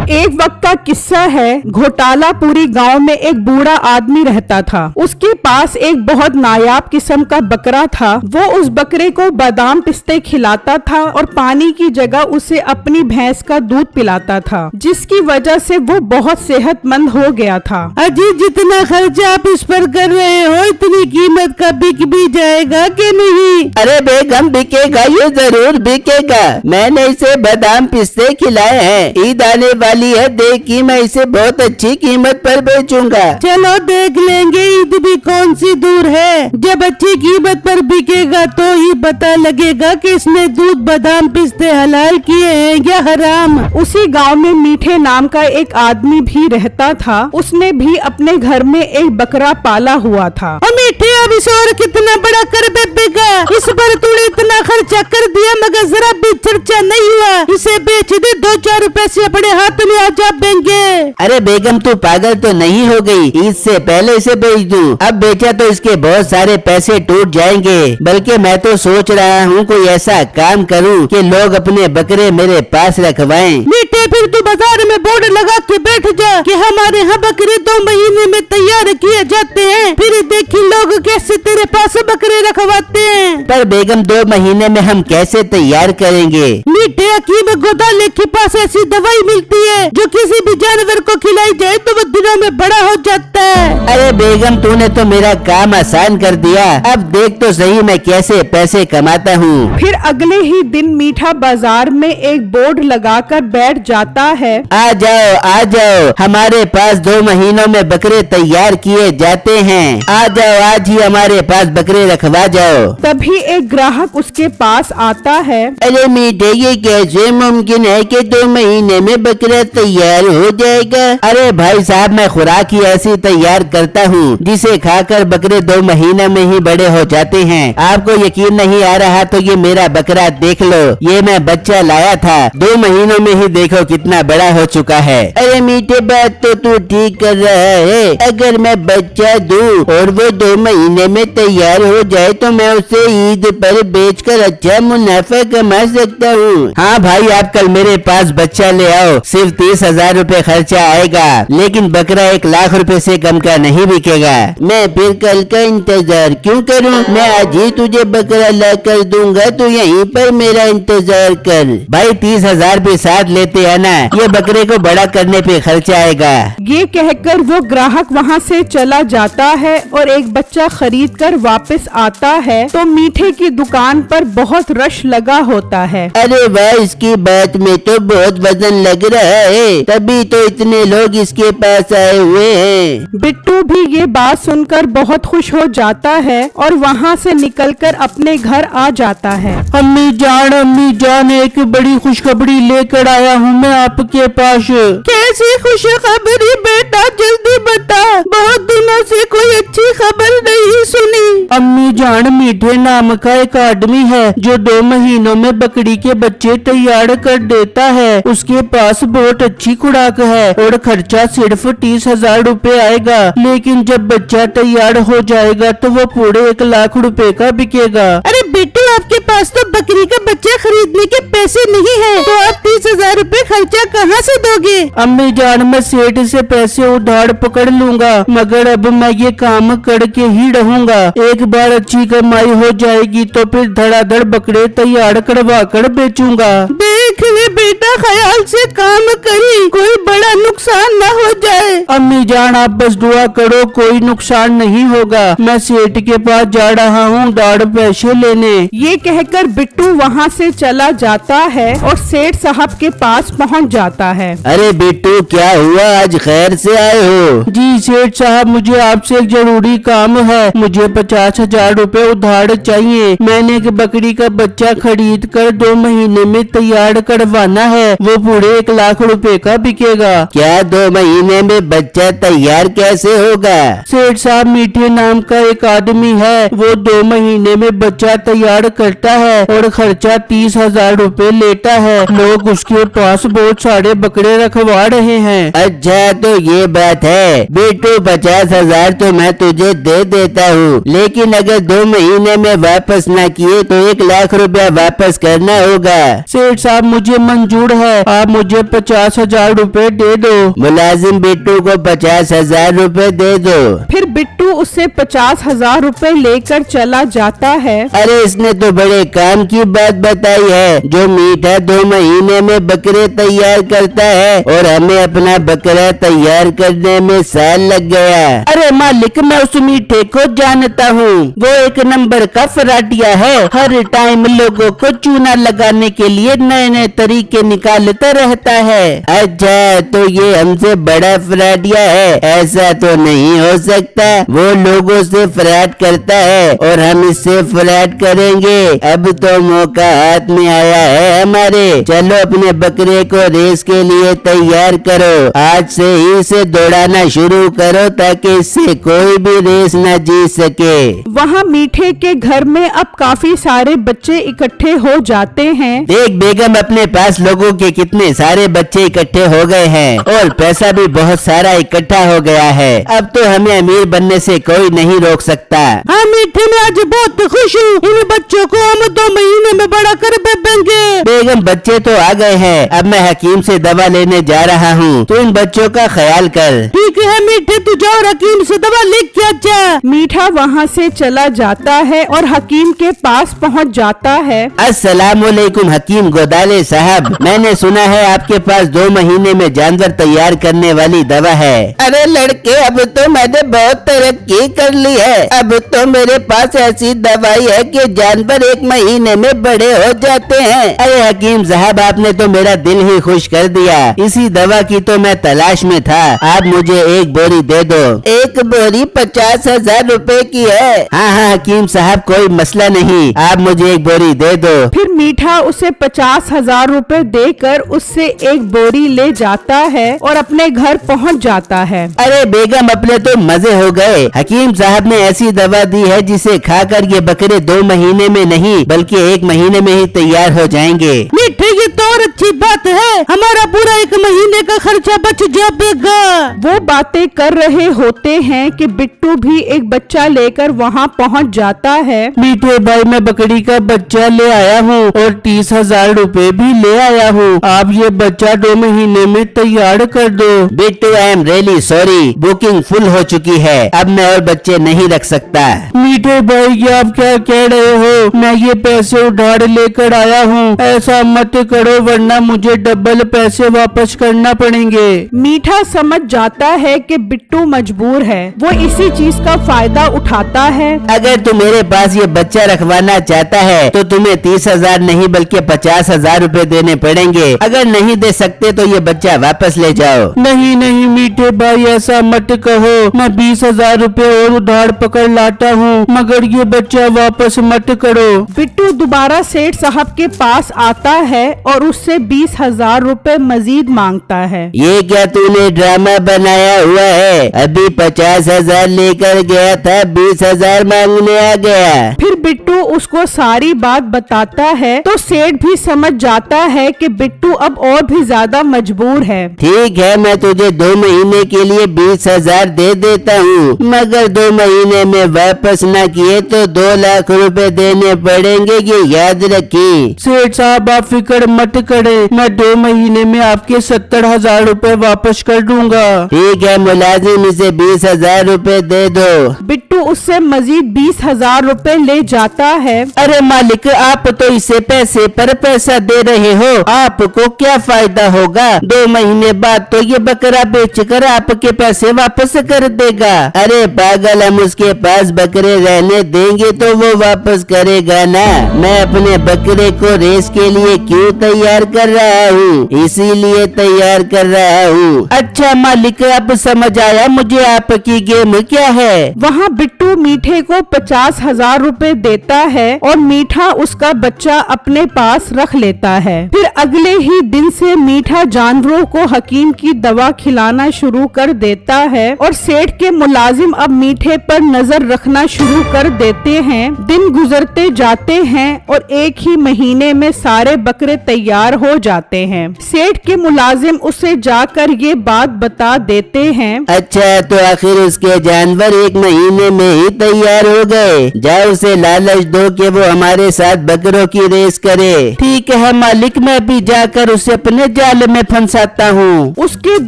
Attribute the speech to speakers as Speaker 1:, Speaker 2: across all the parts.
Speaker 1: एक वक्त का किस्सा है। घोटालापुरी गांव में एक बूढ़ा आदमी रहता था। उसके पास एक बहुत नायाब किस्म का बकरा था। वो उस बकरे को बादाम पिस्ते खिलाता था और पानी की जगह उसे अपनी भैंस का दूध पिलाता था, जिसकी वजह से वो बहुत सेहतमंद हो गया था।
Speaker 2: अजी, जितना खर्चा आप इस पर कर रहे हो, इतनी कीमत का बिक भी जाएगा कि नहीं?
Speaker 3: अरे बेगम, बिकेगा, ये जरूर बिकेगा। मैंने इसे बादाम पिस्ते खिलाए हैं। ईद आने वाली है, देखी मैं इसे बहुत अच्छी कीमत पर बेचूंगा।
Speaker 2: चलो देख लेंगे, ईद भी कौन सी दूर है। जब अच्छी कीमत पर बिकेगा तो ही पता लगेगा कि इसने दूध बादाम पिस्ते हलाल किए हैं या हराम।
Speaker 1: उसी गांव में मीठे नाम का एक आदमी भी रहता था। उसने भी अपने घर में एक बकरा पाला हुआ था।
Speaker 2: मीठे, अब इसे और कितना बड़ा कर बेचेगा? इस पर तूने इतना खर्चा कर दिया मगर जरा भी चर्चा नहीं हुआ। इसे बेच दे, 2-4 पैसे अपने हाथ में आ जा देंगे।
Speaker 3: अरे बेगम, तू पागल तो नहीं हो गई? ईद से पहले इसे बेच दूं। अब बेचा तो इसके बहुत सारे पैसे टूट जाएंगे। बल्कि मैं तो सोच रहा हूँ कोई ऐसा काम करूँ कि लोग अपने बकरे मेरे पास रखवाएं।
Speaker 2: मीठे, फिर तू बाजार में बोर्ड लगा के बैठ जा कि हमारे यहाँ बकरे 2 महीने में तैयार किए जाते हैं। फिर देखी लोग कैसे तेरे पास बकरे रखवाते हैं।
Speaker 3: पर बेगम, 2 महीने में हम कैसे तैयार करेंगे?
Speaker 2: मीठे, हकीम गोदाले के पास ऐसी दवाई मिलती है जो किसी भी जानवर को खिलाई जाए तो वो दिनों में बड़ा हो जाता है।
Speaker 3: अरे बेगम, तूने तो मेरा काम आसान कर दिया। अब देख तो सही मैं कैसे पैसे कमाता हूँ।
Speaker 1: फिर अगले ही दिन मीठा बाजार में एक बोर्ड लगाकर बैठ जाता है।
Speaker 3: आ जाओ, हमारे पास 2 महीनों में बकरे तैयार किए जाते हैं। आ जाओ, आज ही हमारे पास बकरे रखवा जाओ।
Speaker 1: तभी एक ग्राहक उसके पास आता है।
Speaker 3: अरे मीठे, ये कैसे मुमकिन है कि 2 महीने में बकरा तैयार हो जाएगा? अरे भाई साहब, मैं खुराक ही ऐसी तैयार करता हूँ जिसे खाकर बकरे 2 महीने में ही बड़े हो जाते हैं। आपको यकीन नहीं आ रहा तो ये मेरा बकरा देख लो। ये मैं बच्चा लाया था, 2 महीनों में ही देखो कितना बड़ा हो चुका है। अरे मीठे, बात तो तू ठीक कर रहा है। अगर मैं बच्चा दूँ और वो 2 महीने में तैयार हो जाए तो मैं उसे ईद पर बेचकर अच्छा मुनाफा कमा सकता हूँ। हाँ भाई, आप कल मेरे पास बच्चा ले आओ। सिर्फ 30,000 रूपए खर्चा आएगा, लेकिन बकरा 1 लाख रुपए से कम का नहीं बिकेगा। मैं फिर कल का इंतजार क्यों करूँ? मैं आज ही तुझे बकरा ला कर दूंगा, तो यहीं पर मेरा इंतजार कर। भाई 30,000 भी साथ लेते आना, ये बकरे को बड़ा करने पे खर्चा आएगा।
Speaker 1: ये कहकर वो ग्राहक वहाँ से चला जाता है और एक बच्चा खरीद कर वापस आता है तो मीठे की दुकान पर बहुत रश लगा होता है।
Speaker 3: अरे वाह, इसकी बात में तो बहुत वजन लग रहा है, तभी तो इतने लोग इसके पास आए हुए हैं।
Speaker 1: बिट्टू भी ये बात सुनकर बहुत खुश हो जाता है और वहाँ से निकलकर अपने घर आ जाता है।
Speaker 2: अम्मी जान, एक बड़ी खुशखबरी लेकर आया हूँ मैं आपके पास। कैसी खुशखबरी बेटा, जल्दी बता। बहुत दिनों से कोई अच्छी खबर नहीं सुनी। अम्मी जान, मीठे नाम का एक आदमी है जो 2 महीनों में बकरी के बच्चे तैयार कर देता है। उसके पास बहुत अच्छी खुराक है और खर्चा सिर्फ 30,000 रूपए आएगा, लेकिन जब बच्चा तैयार हो जाएगा तो वो पूरे 1 लाख रुपए का बिकेगा। अरे बेटे, आपके पास तो बकरी का बच्चा खरीदने के पैसे नहीं है, तो आप 30,000 रूपए खर्चा कहाँ से दोगे? अम्मी जान, मैं सेठ से पैसे उधार पकड़ लूंगा, मगर अब मैं ये काम करके ही रहूंगा। एक बार अच्छी कमाई हो जाएगी तो फिर धड़ाधड़ बकरे तैयार करवा कर बेचूंगा। देख ले बेटा, ख्याल से काम करी, कोई बड़ा नुकसान न हो जाए। अम्मी जान, आप बस दुआ करो, कोई नुकसान नहीं होगा। मैं सेठ के पास जा रहा हूँ उधार पैसे लेने।
Speaker 1: ये कहकर बिट्टू वहाँ से चला जाता है और सेठ साहब के पास पहुँच जाता है।
Speaker 3: अरे बिट्टू, क्या हुआ? आज खैर से आए हो?
Speaker 2: जी सेठ साहब, मुझे आपसे एक जरूरी काम है। मुझे 50,000 रूपए उधार चाहिए। मैंने एक बकरी का बच्चा खरीद कर 2 महीने में तैयार करवाना है, वो पूरे 1 लाख रुपए का बिकेगा।
Speaker 3: क्या 2 महीने में बच्चा तैयार कैसे होगा?
Speaker 2: सेठ साहब, मीठे नाम का एक आदमी है, वो 2 महीने में बच्चा तैयार करता है और खर्चा 30,000 रुपए लेता है। लोग उसके पास बहुत सारे बकरे रखवा रहे हैं।
Speaker 3: अच्छा तो ये बात है बेटू, 50,000 तो मैं तुझे दे देता हूँ, लेकिन अगर 2 महीने में वापस ना किए तो 1 लाख रुपया वापस करना होगा।
Speaker 2: सेठ साहब मुझे मंजूर है, आप मुझे 50,000 रुपए दे दो।
Speaker 3: मुलाजिम बिट्टू को 50,000 रुपए दे दो।
Speaker 1: फिर बिट्टू उससे 50,000 रुपए लेकर चला जाता है।
Speaker 3: अरे इसने तो बड़े काम की बात बताई है। जो मीठा 2 महीने में बकरे तैयार करता है और हमें अपना बकरा तैयार करने में साल लग गया।
Speaker 2: अरे मालिक, मैं उस मीठे को जानता हूँ, वो 1 नंबर का फराटिया है। हर टाइम लोगों को चूना लगाने के लिए नए नए तरीके निकालता रहता है।
Speaker 3: अच्छा तो ये हमसे बड़ा फ्रॉडिया है? ऐसा तो नहीं हो सकता। वो लोगों से फ्रॉड करता है और हम इससे फ्रॉड करेंगे। अब तो मौका हाथ में आया है हमारे। चलो अपने बकरे को रेस के लिए तैयार करो। आज से ही इसे दौड़ाना शुरू करो ताकि इससे कोई भी रेस न जीत सके।
Speaker 1: वहाँ मीठे के घर में अब काफी सारे बच्चे इकट्ठे हो जाते हैं।
Speaker 3: देख बेगम, अपने पास लोगों के कितने सारे बच्चे इकट्ठे हो गए हैं और पैसा भी बहुत सारा इकट्ठा हो गया है। अब तो हमें अमीर बनने से कोई नहीं रोक सकता।
Speaker 2: हाँ मीठे, मैं आज बहुत खुश हूँ। इन बच्चों को हम 2 महीने में बड़ा कर बेचेंगे।
Speaker 3: बेगम बच्चे तो आ गए हैं, अब मैं हकीम से दवा लेने जा रहा हूँ। तू इन बच्चों का ख्याल कर।
Speaker 2: ठीक है मीठे, तू जाओ हकीम से दवा लेके आजा।
Speaker 1: मीठा वहाँ से चला जाता है और हकीम के पास पहुँच जाता है।
Speaker 3: अस्सलामुअलैकुम हकीम गोदाले साहब, मैंने सुना है आपके पास 2 महीने में जानवर तैयार करने वाली दवा है। अरे लड़के, अब तो मैंने बहुत तरक्की कर ली है। अब तो मेरे पास ऐसी दवाई है कि जानवर 1 महीने में बड़े हो जाते हैं। अरे हकीम साहब, आपने तो मेरा दिल ही खुश कर दिया। इसी दवा की तो मैं तलाश में था। आप मुझे 1 बोरी दे दो। 1 बोरी 50,000 रुपए की है। हाँ हाँ हकीम साहब, कोई मसला नहीं, आप मुझे 1 बोरी दे दो।
Speaker 1: फिर मीठा उसे 50,000 रुपए देकर उससे 1 बोरी ले जाता है और अपने घर पहुंच जाता है।
Speaker 3: अरे बेगम, अपने तो मजे हो गए। हकीम साहब ने ऐसी दवा दी है जिसे खाकर ये बकरे 2 महीने में नहीं बल्कि 1 महीने में ही तैयार हो जाएंगे।
Speaker 2: मीठे, ये तो और अच्छी बात है, हमारा पूरा 1 महीने का खर्चा बच जाएगा।
Speaker 1: वो बातें कर रहे होते हैं कि बिट्टू भी एक बच्चा लेकर वहाँ पहुँच जाता है।
Speaker 2: मीठे भाई, मैं बकरी का बच्चा ले आया हूँ और 30,000 रुपए भी ले आया हूँ। आप ये बच्चा 2 महीने में तैयार कर दो।
Speaker 3: Bittu, I am really sorry, booking full हो चुकी है। अब मैं और बच्चे नहीं रख सकता।
Speaker 2: मीठे भाई, ये आप क्या कह रहे हो? मैं ये पैसे उधार लेकर आया हूँ। ऐसा मत करो वरना मुझे डबल पैसे वापस करना पड़ेंगे।
Speaker 1: मीठा समझ जाता है कि बिट्टू मजबूर है। वो इसी चीज का फायदा उठाता है।
Speaker 3: अगर तू मेरे पास ये बच्चा रखवाना चाहता है तो तुम्हें 30,000 नहीं बल्कि 50,000 रुपए देने पड़ेंगे। अगर नहीं दे सकते तो ये बच्चा वापस ले जाओ।
Speaker 2: नहीं नहीं मीठे भाई, ऐसा मत कहो। मैं 20,000 रुपए और उधार पकड़ लाता हूँ, मगर ये बच्चा वापस मत करो।
Speaker 1: बिट्टू दोबारा सेठ साहब के पास आता है और उससे 20,000 रुपए मजीद मांगता है।
Speaker 3: ये क्या तूने ड्रामा बनाया हुआ है? अभी 50,000 लेकर गया था, 20,000 मांगने आ गया।
Speaker 1: फिर बिट्टू उसको सारी बात बताता है तो सेठ भी समझ जाता है कि बिट्टू अब और भी ज्यादा मजबूर है।
Speaker 3: ठीक है, मैं तुझे 2 महीने के लिए 20,000 दे देता हूँ, मगर 2 महीने में वापस न किए तो 2 लाख रुपए देने पड़ेंगे, ये याद रखी।
Speaker 2: सेठ साहब, आप फिक्र मत करें, मैं 2 महीने में आपके 70,000 रुपए वापस कर दूंगा।
Speaker 3: ठीक है मुलाजिम, इसे 20,000 रुपए दे दो।
Speaker 1: बिट्टू उससे मजीद 20,000 रुपए ले जाता है।
Speaker 3: अरे मालिक, आप तो इसे पैसे पर पैसा दे रहे हो, आपको क्या फायदा होगा? 2 महीने बाद तो ये बकरा बेचकर आपके पैसे वापस कर देगा। अरे पागल, हम उसके पास बकरे रहने देंगे तो वो वापस करेगा ना। मैं अपने बकरे को रेस के लिए क्यों तैयार कर रहा हूँ? इसीलिए तैयार कर रहा हूँ।
Speaker 2: अच्छा मालिक, अब समझ आया मुझे आपकी गेम क्या है।
Speaker 1: वहाँ बिट्टू मीठे को 50,000 रुपए देता है और मीठा उसका बच्चा अपने पास रख लेता है। फिर अगले ही दिन से मीठा जानवरों को हकीम की दवा खिलाना शुरू कर देता है और सेठ के मुलाजिम अब मीठे पर नजर रखना शुरू कर देते हैं। दिन गुजरते जाते हैं और एक ही महीने में सारे बकरे तैयार हो जाते हैं। सेठ के मुलाजिम उसे जाकर ये बात बता देते हैं।
Speaker 3: अच्छा, तो आखिर उसके जानवर एक महीने में ही तैयार हो गए। जाओ उसे लालच दो कि वो हमारे साथ बकरों की रेस करे।
Speaker 2: ठीक है मालिक, मैं भी जाकर उसे अपने जाल में फंसाता हूँ।
Speaker 1: उसके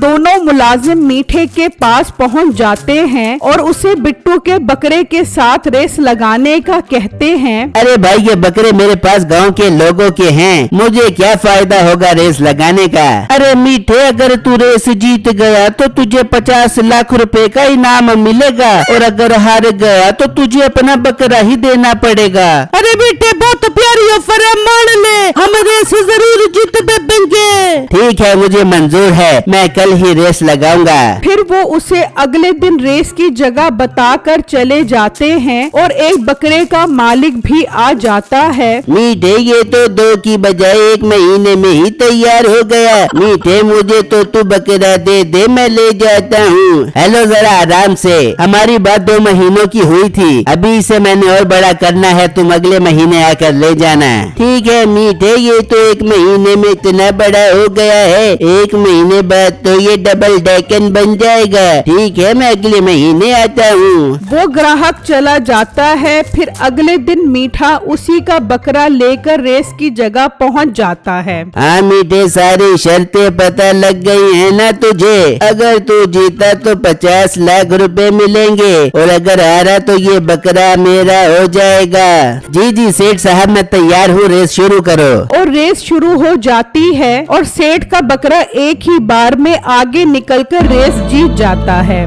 Speaker 1: दोनों मुलाजिम मीठे के पास पहुंच जाते हैं और उसे बिट्टू के बकरे के साथ रेस लगाने का कहते हैं।
Speaker 3: अरे भाई, ये बकरे मेरे पास गांव के लोगों के हैं, मुझे क्या फायदा होगा रेस लगाने का।
Speaker 2: अरे मीठे, अगर तू रेस जीत गया तो तुझे 50 लाख रुपए का इनाम मिलेगा और अगर हार गया तो तुझे अपना बकरा ही देना पड़ेगा। अरे मीठे, बहुत प्यारी ऑफर है, मान ले, हम रेस जरूर जीत देंगे।
Speaker 3: ठीक है, मुझे मंजूर है, मैं कल ही रेस लगाऊंगा।
Speaker 1: फिर वो उसे अगले दिन रेस की जगह बताकर चले जाते हैं और एक बकरे का मालिक भी आ जाता है।
Speaker 3: मीठे, ये तो 2 की बजाय 1 महीने में ही तैयार हो गया। मीठे, मुझे तो तू बकरा दे, मैं ले जाता हूँ। हेलो, जरा आराम से, हमारी बात 2 महीनों की हुई थी, अभी इसे मैंने और बड़ा करना है, तुम अगले महीने आकर ले जाना। ठीक है मीठे, ये तो 1 महीने में इतना बड़ा हो गया है, 1 महीने बाद तो ये डबल डेकन बन जाएगा। ठीक है, मैं अगले महीने आता हूँ।
Speaker 1: वो ग्राहक चला जाता है। फिर अगले दिन मीठा उसी का बकरा लेकर रेस की जगह पहुंच जाता है।
Speaker 3: हाँ मीठे, सारी शर्तें पता लग गई है ना तुझे? अगर तू जीता तो 50 लाख रुपए मिलेंगे और अगर हारा तो ये बकरा मेरा हो जाएगा। जी जी सेठ साहब, मैं तैयार हूँ, रेस शुरू करो।
Speaker 1: और रेस शुरू हो जाती है और सेठ का बकरा एक ही बार में आगे निकलकर रेस जीत जाता है।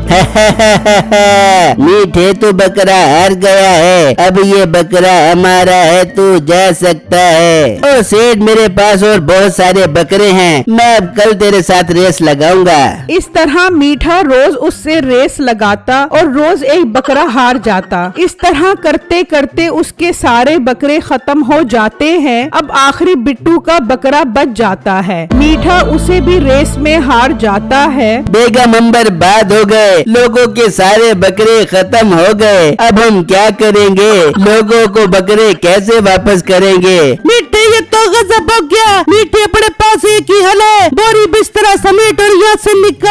Speaker 3: मीठे, तू बकरा हार गया है, अब ये बकरा हमारा है, तू जा सकता है। ओ सेठ, मेरे पास और बहुत सारे बकरे हैं, मैं अब कल तेरे साथ रेस लगाऊंगा।
Speaker 1: इस तरह मीठा रोज उससे रेस लगाता और रोज एक बकरा हार जाता। इस तरह करते करते उसके सारे बकरे खत्म हो जाते हैं। अब आखिरी बिट्टू का बकरा बच जाता है। मीठा उसे भी रेस में हार जाता है।
Speaker 3: बेगम हम बर्बाद हो गए, लोगों के सारे बकरे खत्म हो गए, अब हम क्या करेंगे? लोगों को बकरे कैसे वापस करेंगे?
Speaker 2: मीठे, ये तो गजब हो गया। मीठे, अपने पास एक ही हल है, बोरी बिस्तरा समेट और यहाँ से निकल।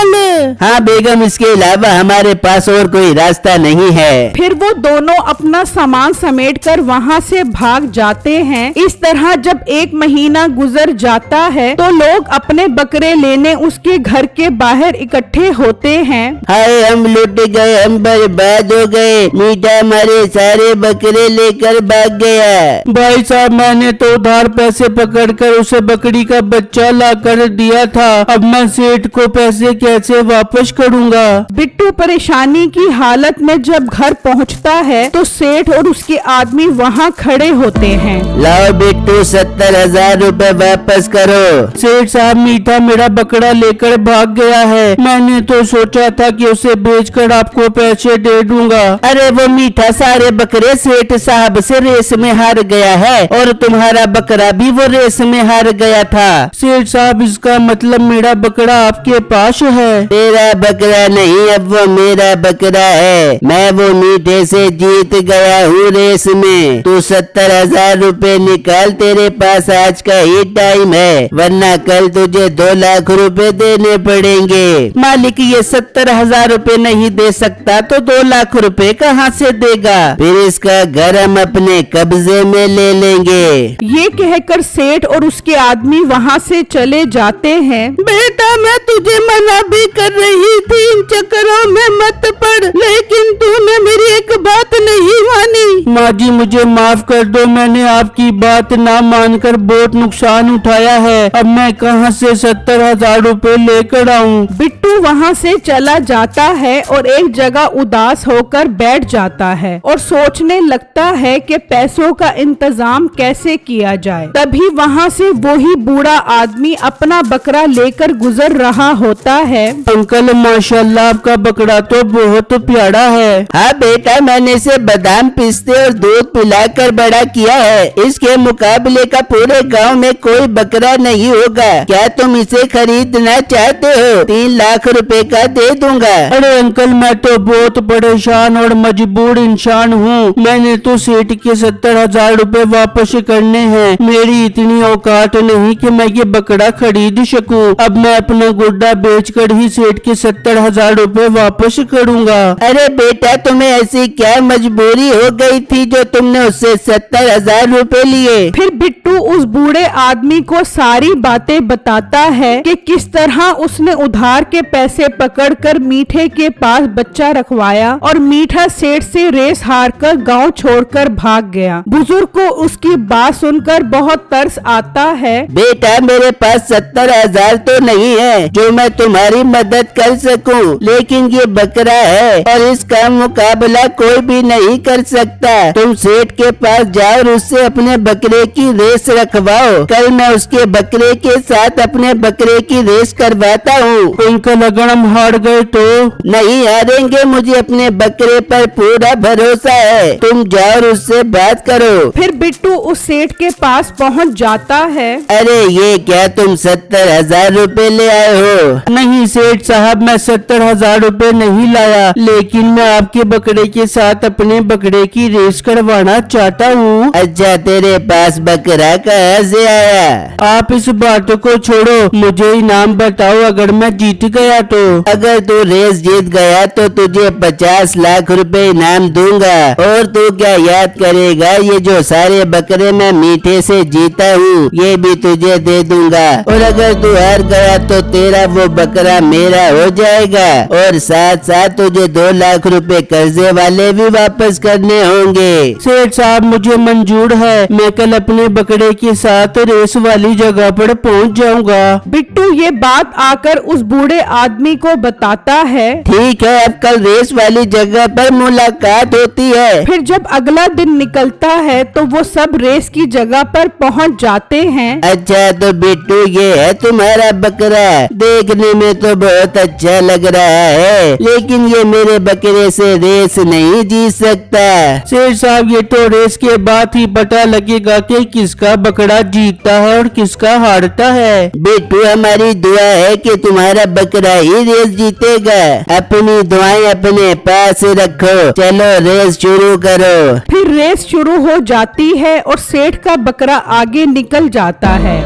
Speaker 3: हाँ बेगम, इसके अलावा हमारे पास और कोई रास्ता नहीं है।
Speaker 1: फिर वो दोनों अपना सामान समेटकर वहाँ से भाग जाते हैं। इस तरह जब 1 महीना गुजर जाता है तो लोग अपने बकरे लेने उसके घर के बाहर इकट्ठे होते हैं।
Speaker 3: हाय, हम लुट गए, हम बर्बाद हो गए, मीठा हमारे सारे बकरे लेकर भाग गया।
Speaker 2: भाई साहब, मैंने तो उधार पैसे पकड़कर उसे बकरी का बच्चा लाकर दिया था, अब मैं सेठ को पैसे कैसे वापस करूँगा?
Speaker 1: बिट्टू परेशानी की हालत में जब घर पहुँचता है तो सेठ और उसके आदमी वहाँ खड़े होते हैं।
Speaker 3: लाओ बिट्टू, 70,000 रुपए वापस करो।
Speaker 2: सेठ साहब, मीठा मेरा बकरा लेकर भाग गया है, मैंने तो सोचा था कि उसे बेचकर आपको पैसे दे दूंगा।
Speaker 3: अरे वो मीठा सारे बकरे सेठ साहब से रेस में हार गया है और तुम्हारा बकरा भी वो रेस में हार गया था।
Speaker 2: सेठ साहब, इसका मतलब मेरा बकरा आपके पास है?
Speaker 3: तेरा बकरा नहीं, अब वो मेरा बकरा है, मैं वो मीठे से जीत गया हूँ रेस में। तू 70,000 रुपए निकाल, तेरे पास आज का ही टाइम है, वरना कल तुझे 2 लाख रुपए देने पड़ेंगे।
Speaker 2: मालिक, ये 70,000 रुपए नहीं दे सकता तो 2 लाख रुपए कहाँ से देगा?
Speaker 3: फिर इसका घर हम अपने कब्जे में ले लेंगे।
Speaker 1: ये कहकर सेठ और उसके आदमी वहाँ से चले जाते हैं।
Speaker 2: बेटा, मैं तुझे मना भी कर रही थी, इन चक्करों में मत पड़, लेकिन तूने मेरी एक बात नहीं मानी। माँ जी, मुझे माफ कर दो, मैंने आपकी बात ना मानकर बहुत नुकसान उठाया है, अब मैं कहाँ से 70,000 रुपए लेकर आऊँ?
Speaker 1: बिट्टू वहाँ से चला जाता है और एक जगह उदास होकर बैठ जाता है और सोचने लगता है कि पैसों का इंतजाम कैसे किया जाए। तभी वहाँ से वही बूढ़ा आदमी अपना बकरा लेकर गुजर रहा होता है।
Speaker 2: अंकल, माशाल्लाह आपका बकरा तो बहुत प्यारा है।
Speaker 3: हाँ बेटा, मैंने इसे बादाम पिस्ते और दूध पिलाकर बड़ा किया है। इसके मुकाबले का पूरे गांव में कोई बकरा नहीं होगा। क्या तुम इसे खरीदना चाहते हो? 3 लाख रुपए का दे दूंगा।
Speaker 2: अरे अंकल, मैं तो बहुत परेशान और मजबूर इंसान हूँ। मैंने तो सेठ के 70,000 रुपए वापस करने हैं। मेरी इतनी औकात नहीं कि मैं ये बकरा खरीद सकूं। अब मैं अपना गुड्डा बेचकर ही सेठ के 70,000 रुपए वापस करूंगा।
Speaker 3: अरे बेटा, तुम्हें ऐसी क्या मजबूरी हो गई थी जो तुमने उससे 70,000 रुपए लिए?
Speaker 1: फिर बिट्टू उस बूढ़े आदमी को सारी बातें बताता है कि किस तरह उसने उधार के पैसे पकड़कर मीठे के पास बच्चा रखवाया और मीठा सेठ से रेस हार कर गाँव छोड़कर भाग गया। बुजुर्ग को उसकी बात सुनकर बहुत तरस आता है।
Speaker 3: बेटा, मेरे पास 70,000 तो नहीं है जो मैं तुम्हारी मदद कर सकूं, लेकिन ये बकरा है और इसका मुकाबला कोई भी नहीं कर सकता। तुम सेठ के पास जाओ और उससे अपने बकरे की रेस रखवाओ। कल मैं उसके बकरे के साथ अपने बकरे की रेस करवाता हूँ।
Speaker 2: अंकल, अगर हम हार गए तो?
Speaker 3: नहीं हारेंगे, मुझे अपने बकरे पर पूरा भरोसा है। तुम जाओ और उससे बात करो।
Speaker 1: फिर बिट्टू उस सेठ के पास पहुंच जाता है।
Speaker 3: अरे ये क्या, तुम 70,000 रुपए ले आए हो?
Speaker 2: नहीं सेठ साहब, मैं 70,000 रुपए नहीं लाया, लेकिन मैं आपके बकरे के साथ अपने बकरे की रेस करवाना चाहता हूँ।
Speaker 3: अच्छा, तेरे पास बकरा कहाँ से आया?
Speaker 2: आप इस बात को छोड़ो, मुझे इनाम बताओ अगर मैं जीत गया तो।
Speaker 3: अगर तू रेस जीत गया तो तुझे 50 लाख रुपए इनाम दूंगा। और तू क्या याद करेगा, ये जो सारे बकरे मैं मीठे से जीता हूँ ये भी तुझे दे दूंगा। और अगर तू हार गया तो तेरा वो बकरा मेरा हो जाएगा और साथ साथ तुझे 2 लाख रुपए कर्जे वाले भी वापस करने होंगे।
Speaker 2: सेठ साहब, मुझे मंजूर है। मैं कल अपने बकरे के साथ रेस वाली जगह पर पहुंच जाऊंगा।
Speaker 1: बिट्टू ये बात आकर उस बूढ़े आदमी को बताता है।
Speaker 3: ठीक है, अब कल रेस वाली जगह पर मुलाकात होती है।
Speaker 1: फिर जब अगला दिन निकलता है तो वो सब रेस की जगह पर पहुंच जाते हैं।
Speaker 3: अच्छा, तो बिट्टू ये है तुम्हारा बकरा। देखने में तो बहुत अच्छा लग रहा है, लेकिन ये मेरे बकरे से रेस नहीं जीत सकता।
Speaker 2: सेठ साहब, ये तो रेस के बाद ही पता लगेगा कि किसका बकरा जीतता है और किसका हारता है।
Speaker 3: बिट्टू, हमारी दुआ है कि तुम्हारा बकरा ही रेस जीतेगा। अपनी दुआएं अपने पास रखो। चलो रेस शुरू करो।
Speaker 1: फिर रेस शुरू हो जाती है और सेठ का बकरा आगे निकल जाता है।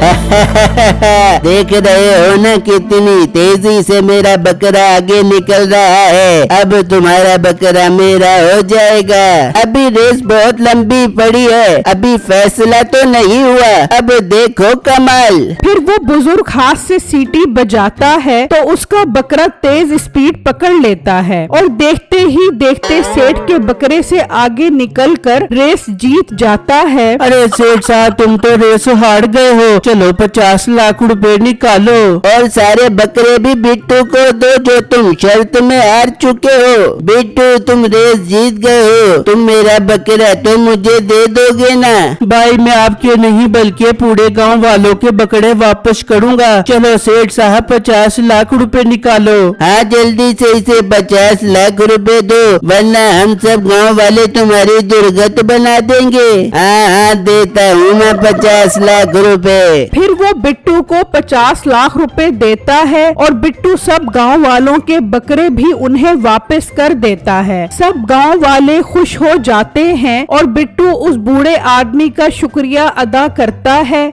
Speaker 3: देख रहे हो ना कितनी तेजी से मेरा बकरा आगे निकल रहा है। अब तुम्हारा बकरा मेरा हो जाएगा। अभी रेस बहुत लंबी पड़ी है, अभी फैसला तो नहीं हुआ। अब देखो कमाल।
Speaker 1: फिर वो बुजुर्ग हाथ से सीटी बजाता है तो उसका बकरा तेज स्पीड पकड़ लेता है और देखते ही देखते सेठ के बकरे से आगे निकलकर रेस जीत जाता है।
Speaker 2: अरे सेठ साहब, तुम तो रेस हार गए हो। चलो 50 लाख रुपए निकालो।
Speaker 3: और सारे बकरे भी बिट्टू को दो जो तुम शर्त में हार चुके हो। बिट्टू, तुम रेस जीत गए हो। तुम मेरा बकरा तो मुझे दे दोगे ना?
Speaker 2: भाई, मैं आपके नहीं बल्कि पूरे गांव वालों के बकरे वापस करूंगा। चलो सेठ साहब, 50 लाख रुपए निकालो।
Speaker 3: हाँ, जल्दी से इसे 50 लाख रुपए दो, वरना हम सब गांव वाले तुम्हारी दुर्गत बना देंगे। हाँ हाँ, देता हूँ मैं 50 लाख रुपए।
Speaker 1: फिर वो बिट्टू को 50 लाख रुपए देता है और बिट्टू सब गांव वालों के बकरे भी उन्हें वापस कर देता है। सब गांव वाले खुश हो जाते हैं और बिट्टू उस बूढ़े आदमी का शुक्रिया अदा करता है।